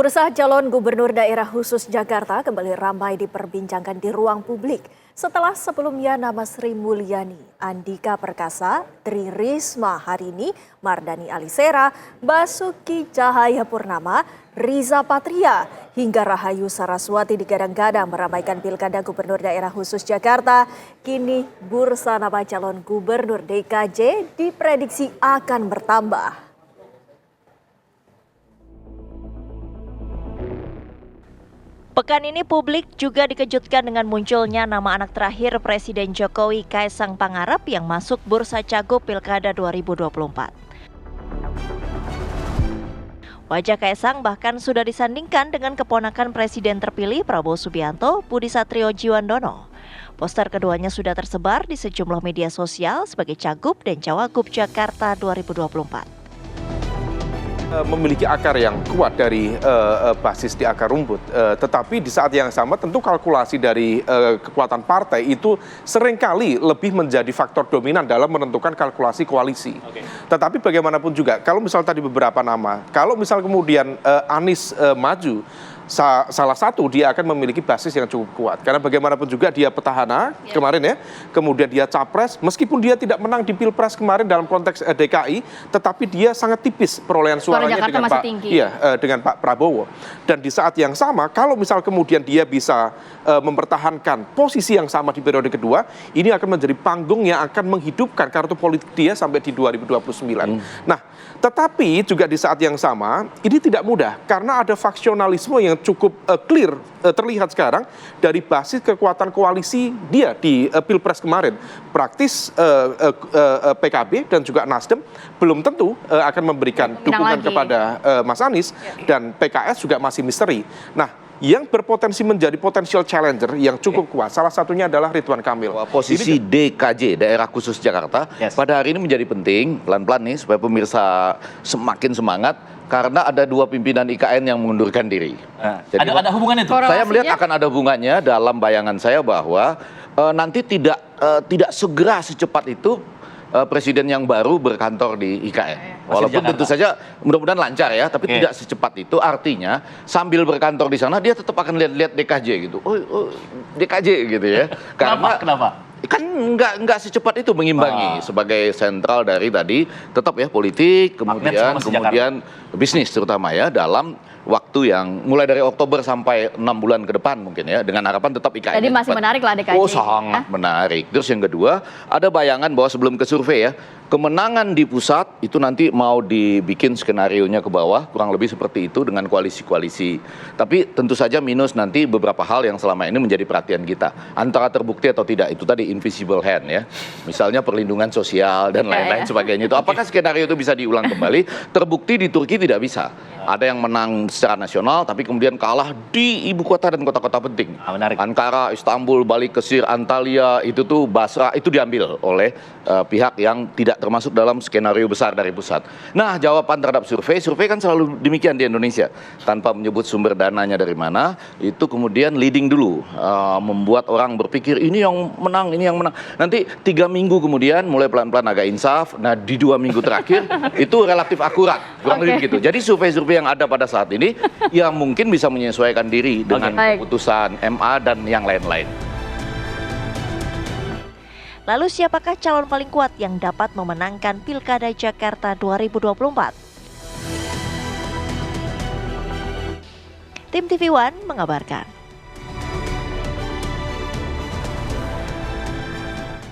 Bursa calon gubernur daerah khusus Jakarta kembali ramai diperbincangkan di ruang publik setelah sebelumnya nama Sri Mulyani, Andika Perkasa, Tri Risma Harini, Mardani Alisera, Basuki Cahayapurnama, Riza Patria, hingga Rahayu Saraswati digadang-gadang meramaikan pilkada gubernur daerah khusus Jakarta. Kini bursa nama calon gubernur DKJ diprediksi akan bertambah. Pekan ini publik juga dikejutkan dengan munculnya nama anak terakhir Presiden Jokowi, Kaisang Pangarep, yang masuk bursa cagup Pilkada 2024. Wajah Kaisang bahkan sudah disandingkan dengan keponakan Presiden terpilih Prabowo Subianto, Budi Satrio Djiwandono. Poster keduanya sudah tersebar di sejumlah media sosial sebagai cagup dan cawagup Jakarta 2024. Memiliki akar yang kuat dari basis di akar rumput, tetapi di saat yang sama tentu kalkulasi dari kekuatan partai itu seringkali lebih menjadi faktor dominan dalam menentukan kalkulasi koalisi. Tetapi bagaimanapun juga, kalau misal tadi beberapa nama, kalau misal kemudian Anies maju, salah satu dia akan memiliki basis yang cukup kuat karena bagaimanapun juga dia petahana kemarin ya, kemudian dia capres meskipun dia tidak menang di Pilpres kemarin dalam konteks DKI, tetapi dia sangat tipis perolehan suaranya dengan Pak Prabowo. Dan di saat yang sama kalau misal kemudian dia bisa mempertahankan posisi yang sama di periode kedua, ini akan menjadi panggung yang akan menghidupkan kartu politik dia sampai di 2029. Nah, tetapi juga di saat yang sama ini tidak mudah karena ada faksionalisme yang cukup clear terlihat sekarang dari basis kekuatan koalisi dia di Pilpres kemarin. Praktis PKB dan juga Nasdem belum tentu akan memberikan dukungan kepada Mas Anies, dan PKS juga masih misteri. Nah, yang berpotensi menjadi potential challenger yang cukup kuat, salah satunya adalah Ridwan Kamil. Posisi DKJ, daerah khusus Jakarta, pada hari ini menjadi penting, pelan-pelan nih, supaya pemirsa semakin semangat, karena ada dua pimpinan IKN yang mengundurkan diri. Jadi, ada hubungannya itu? Saya melihat akan ada hubungannya dalam bayangan saya bahwa nanti tidak segera secepat itu presiden yang baru berkantor di IKN. Walaupun tentu saja mudah-mudahan lancar ya, tapi tidak secepat itu. Artinya sambil berkantor di sana dia tetap akan lihat-lihat DKJ gitu. Oh, DKJ gitu ya. Kenapa? Kan nggak secepat itu mengimbangi sebagai sentral dari tadi tetap ya politik, kemudian bisnis terutama ya, dalam waktu yang mulai dari Oktober sampai 6 bulan ke depan mungkin ya, dengan harapan tetap IKN. Jadi masih menarik lah DKJ. Oh, sangat menarik. Terus yang kedua, ada bayangan bahwa sebelum ke survei ya, kemenangan di pusat itu nanti mau dibikin skenarionya ke bawah, kurang lebih seperti itu dengan koalisi-koalisi. Tapi tentu saja minus nanti beberapa hal yang selama ini menjadi perhatian kita. Antara terbukti atau tidak, itu tadi invisible hand ya. Misalnya perlindungan sosial dan lain-lain sebagainya itu. Apakah skenario itu bisa diulang kembali? Terbukti di Turki tidak bisa. Ada yang menang secara nasional tapi kemudian kalah di ibu kota dan kota-kota penting. Ankara, Istanbul, balik ke Sir, Antalya, itu tuh Basra, itu diambil oleh pihak yang tidak termasuk dalam skenario besar dari pusat. Nah, jawaban terhadap survei kan selalu demikian di Indonesia. Tanpa menyebut sumber dananya dari mana, itu kemudian leading dulu. Membuat orang berpikir ini yang menang, ini yang menang. Nanti 3 minggu kemudian mulai pelan-pelan agak insaf. Nah, di 2 minggu terakhir itu relatif akurat. Kurang lebih begitu. Jadi survei-survei yang ada pada saat ini ya mungkin bisa menyesuaikan diri dengan keputusan MA dan yang lain-lain. Lalu siapakah calon paling kuat yang dapat memenangkan Pilkada Jakarta 2024? Tim TV One mengabarkan.